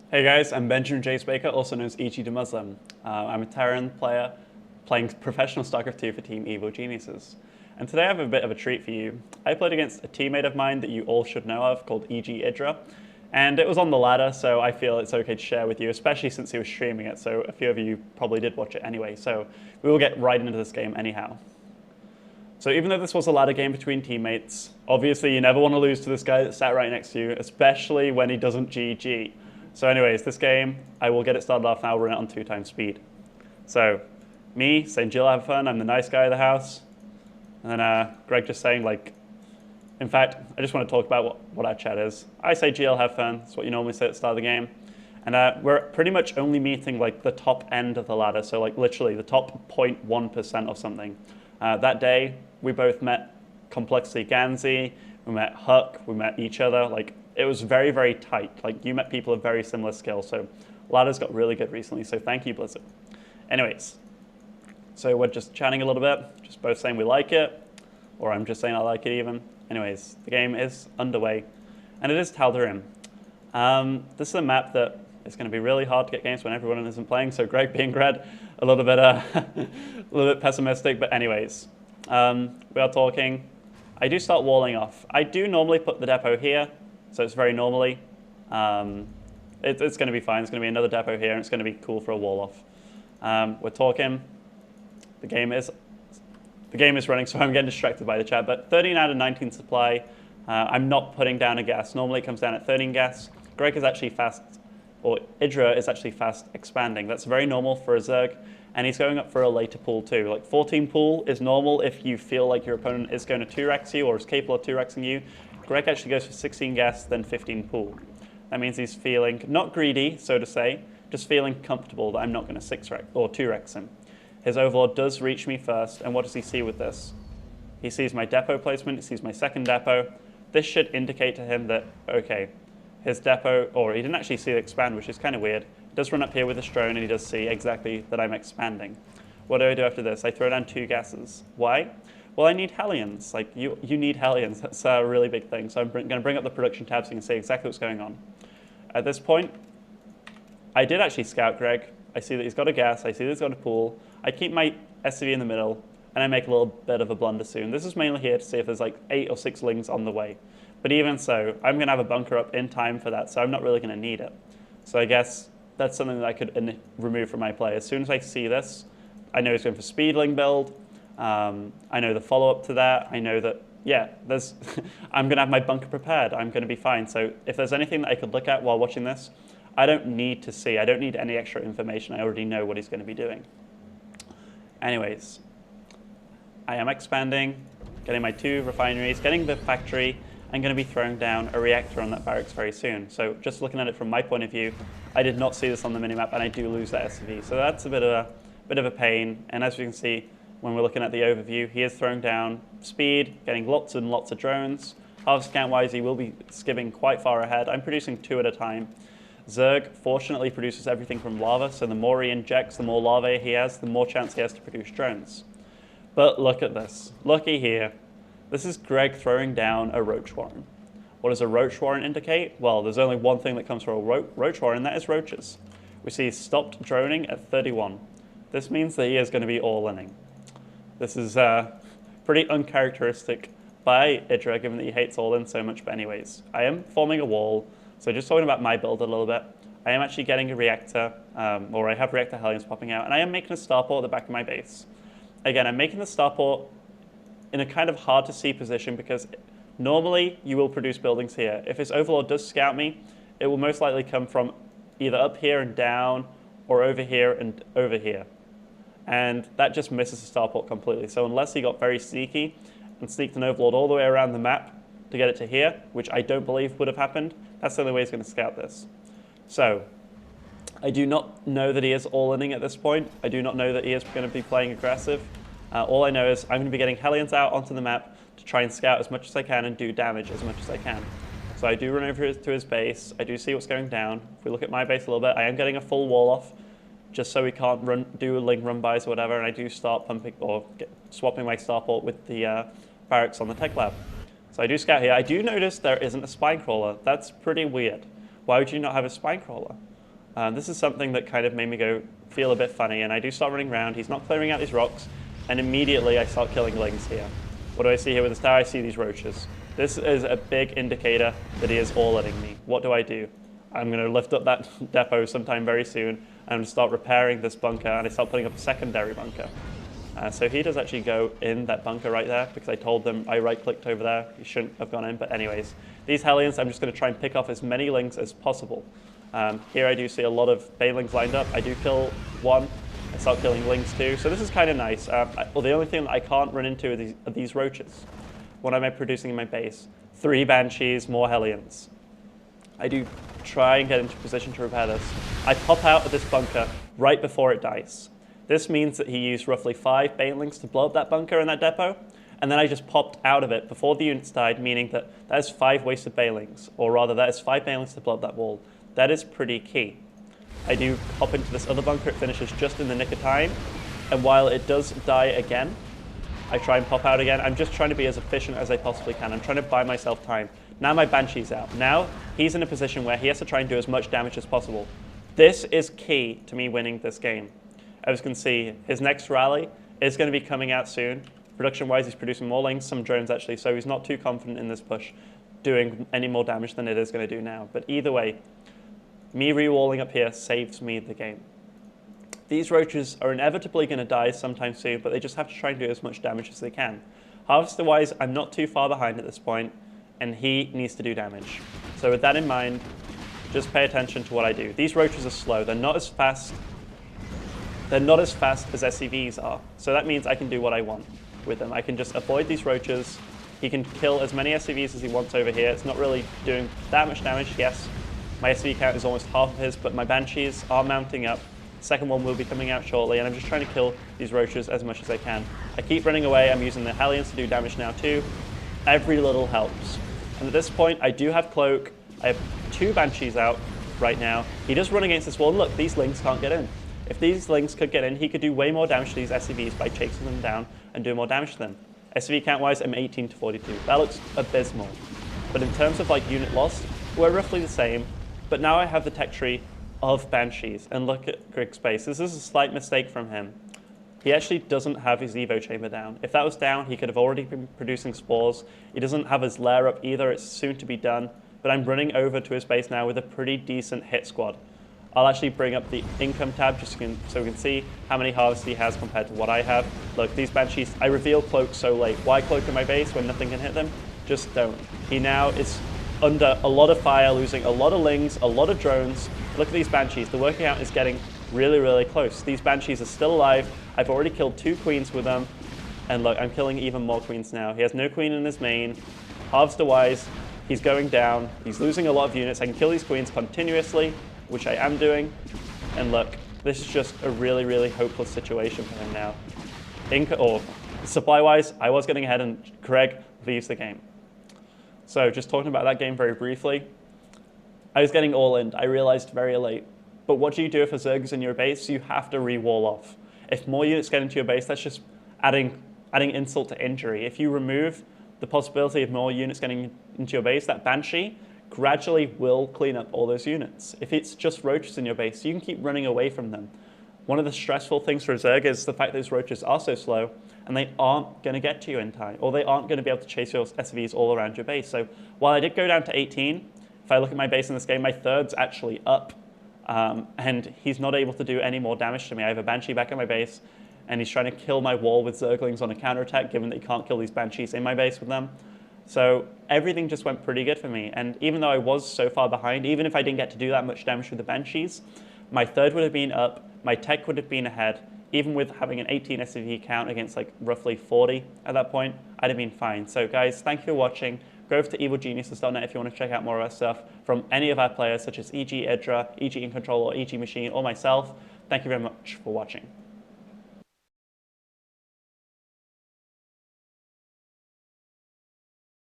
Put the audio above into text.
Hey guys, I'm Benjamin Jace Baker, also known as EG.DeMusliM. I'm a Terran player playing professional StarCraft 2 for Team Evil Geniuses. And today I have a bit of a treat for you. I played against a teammate of mine that you all should know of called EG.DeMusliM. And it was on the ladder, so I feel it's okay to share with you, especially since he was streaming it, so a few of you probably did watch it anyway. So we will get right into this game anyhow. So even though this was a ladder game between teammates, obviously you never want to lose to this guy that sat right next to you, especially when he doesn't GG. So anyways, this game, I will get it started off and I'll run it on 2x speed. So, me saying Jill have fun, I'm the nice guy of the house. And then Greg just saying like, in fact, I just want to talk about what our chat is. I say Jill have fun, that's what you normally say at the start of the game. And we're pretty much only meeting like the top end of the ladder, so like literally the top 0.1% of something. That day, we both met Complexity Ganzi, we met Huck, we met each other, like it was very, very tight. Like you met people of very similar skill, so ladders got really good recently, so thank you, Blizzard. Anyways, so we're just chatting a little bit, just both saying we like it, or I'm just saying I like it even. Anyways, the game is underway, and it is Tal'darim. This is a map that is going to be really hard to get games when everyone isn't playing, so Greg being Greg, a little bit pessimistic, but anyways. We are talking. I do start walling off. I do normally put the depot here, so it's very normally. It's going to be fine. It's going to be another depot here, and it's going to be cool for a wall off. We're talking. The game is running, so I'm getting distracted by the chat. But 13 out of 19 supply. I'm not putting down a gas. Normally it comes down at 13 gas. Greg is actually fast, or Idra is actually fast expanding. That's very normal for a Zerg. And he's going up for a later pool too. Like 14 pool is normal if you feel like your opponent is going to 2-rex you or is capable of 2-rexing you. Greg actually goes for 16 gas, then 15 pool. That means he's feeling, not greedy, so to say, just feeling comfortable that I'm not going to 6-rex or 2-rex him. His Overlord does reach me first, and what does he see with this? He sees my depot placement, he sees my second depot. This should indicate to him that, okay, his depot, or he didn't actually see it expand, which is kind of weird. Does run up here with his drone, and he does see exactly that I'm expanding. What do I do after this? I throw down 2 gases. Why? Well, I need Hellions. Like, you need Hellions. That's a really big thing. So I'm going to bring up the production tab so you can see exactly what's going on. At this point, I did actually scout Greg. I see that he's got a gas. I see that he's got a pool. I keep my SCV in the middle, and I make a little bit of a blunder soon. This is mainly here to see if there's like 8 or 6 lings on the way. But even so, I'm going to have a bunker up in time for that, so I'm not really going to need it. So I guess that's something that I could remove from my play. As soon as I see this, I know he's going for Speedling build. I know the follow-up to that. I know that, yeah, I'm going to have my bunker prepared. I'm going to be fine. So if there's anything that I could look at while watching this, I don't need to see. I don't need any extra information. I already know what he's going to be doing. Anyways, I am expanding, getting my 2 refineries, getting the factory. I'm going to be throwing down a reactor on that barracks very soon. So just looking at it from my point of view, I did not see this on the minimap, and I do lose that SCV. So that's a bit of a pain. And as you can see, when we're looking at the overview, he is throwing down speed, getting lots and lots of drones. Harvest count-wise, he will be skipping quite far ahead. I'm producing 2 at a time. Zerg, fortunately, produces everything from lava, so the more he injects, the more lava he has, the more chance he has to produce drones. But look at this. Looky here. This is Greg throwing down a Roach Warren. What does a Roach Warren indicate? Well, there's only one thing that comes from a Roach Warren, and that is roaches. We see he's stopped droning at 31. This means that he is going to be all-inning. This is pretty uncharacteristic by Idra, given that he hates all-in so much. But anyways, I am forming a wall. So just talking about my build a little bit, I am actually getting a reactor, or I have reactor Hellions popping out, and I am making a starport at the back of my base. Again, I'm making the starport in a kind of hard to see position because normally you will produce buildings here. If his Overlord does scout me, it will most likely come from either up here and down or over here and over here. And that just misses the starport completely. So unless he got very sneaky and sneaked an Overlord all the way around the map to get it to here, which I don't believe would have happened, that's the only way he's going to scout this. So I do not know that he is all-inning at this point. I do not know that he is going to be playing aggressive. All I know is I'm going to be getting Hellions out onto the map to try and scout as much as I can and do damage as much as I can. So I do run over to his base. I do see what's going down. If we look at my base a little bit, I am getting a full wall off just so we can't do ling run-bys or whatever, and I do start pumping or swapping my starport with the barracks on the tech lab. So I do scout here. I do notice there isn't a spine crawler. That's pretty weird. Why would you not have a spine crawler? This is something that kind of made me feel a bit funny, and I do start running around. He's not clearing out these rocks, and immediately I start killing lings here. What do I see here with the star? I see these roaches. This is a big indicator that he is all-inning me. What do? I'm going to lift up that depot sometime very soon, and I'm going to start repairing this bunker, and I start putting up a secondary bunker. So he does actually go in that bunker right there, because I told them I right-clicked over there. He shouldn't have gone in, but anyways. These Hellions, I'm just going to try and pick off as many lings as possible. Here I do see a lot of banelings lined up. I do kill one. I start killing lings too. So this is kind of nice. Well, the only thing that I can't run into are these roaches. What am I producing in my base? 3 Banshees, more Hellions. I do try and get into position to repair this. I pop out of this bunker right before it dies. This means that he used roughly 5 banelings to blow up that bunker and that depot, and then I just popped out of it before the units died, meaning that is 5 wasted banelings, or rather that is 5 banelings to blow up that wall. That is pretty key. I do hop into this other bunker, it finishes just in the nick of time, and while it does die again, I try and pop out again. I'm just trying to be as efficient as I possibly can. I'm trying to buy myself time. Now my Banshee's out. Now he's in a position where he has to try and do as much damage as possible. This is key to me winning this game. As you can see, his next rally is going to be coming out soon. Production-wise, he's producing more lings, some drones actually, so he's not too confident in this push doing any more damage than it is going to do now. But either way, me re-walling up here saves me the game. These roaches are inevitably going to die sometime soon, but they just have to try and do as much damage as they can. Harvester-wise, I'm not too far behind at this point, and he needs to do damage. So with that in mind, just pay attention to what I do. These roaches are slow. They're not as fast as SCVs are. So that means I can do what I want with them. I can just avoid these roaches. He can kill as many SCVs as he wants over here. It's not really doing that much damage. Yes, my SCV count is almost half of his, but my Banshees are mounting up. Second one will be coming out shortly, and I'm just trying to kill these roaches as much as I can. I keep running away. I'm using the Hellions to do damage now too. Every little helps. And at this point, I do have Cloak. I have 2 Banshees out right now. He does run against this wall. Look, these lings can't get in. If these lings could get in, he could do way more damage to these SCVs by chasing them down and doing more damage to them. SCV count-wise, I'm 18 to 42. That looks abysmal. But in terms of unit lost, we're roughly the same. But now I have the tech tree of Banshees, and look at Grig's base. This is a slight mistake from him. He actually doesn't have his Evo chamber down. If that was down, he could have already been producing spores. He doesn't have his lair up either. It's soon to be done. But I'm running over to his base now with a pretty decent hit squad. I'll actually bring up the income tab just so we can see how many harvests he has compared to what I have. Look, these Banshees, I reveal Cloak so late. Why Cloak in my base when nothing can hit them? Just don't. He now is under a lot of fire, losing a lot of lings, a lot of drones. Look at these Banshees. The working out is getting really, really close. These Banshees are still alive. I've already killed 2 queens with them. And look, I'm killing even more queens now. He has no queen in his main. Harvester-wise, he's going down. He's losing a lot of units. I can kill these queens continuously, which I am doing. And look, this is just a really, really hopeless situation for him now. Supply-wise, I was getting ahead, and Greg leaves the game. So just talking about that game very briefly, I was getting all in. I realized very late. But what do you do if a Zerg is in your base? You have to re-wall off. If more units get into your base, that's just adding insult to injury. If you remove the possibility of more units getting into your base, that Banshee gradually will clean up all those units. If it's just roaches in your base, you can keep running away from them. One of the stressful things for a Zerg is the fact that those roaches are so slow, and they aren't going to get to you in time, or they aren't going to be able to chase your SCVs all around your base. So while I did go down to 18, if I look at my base in this game, my third's actually up, and he's not able to do any more damage to me. I have a Banshee back in my base, and he's trying to kill my wall with Zerglings on a counterattack, given that he can't kill these Banshees in my base with them. So everything just went pretty good for me. And even though I was so far behind, even if I didn't get to do that much damage with the Banshees, my third would have been up, my tech would have been ahead. Even with having an 18 SCV count against roughly 40 at that point, I'd have been fine. So guys, thank you for watching. Go over to EvilGeniuses.net if you want to check out more of our stuff from any of our players, such as EG, EG In Control, or EG Machine, or myself. Thank you very much for watching.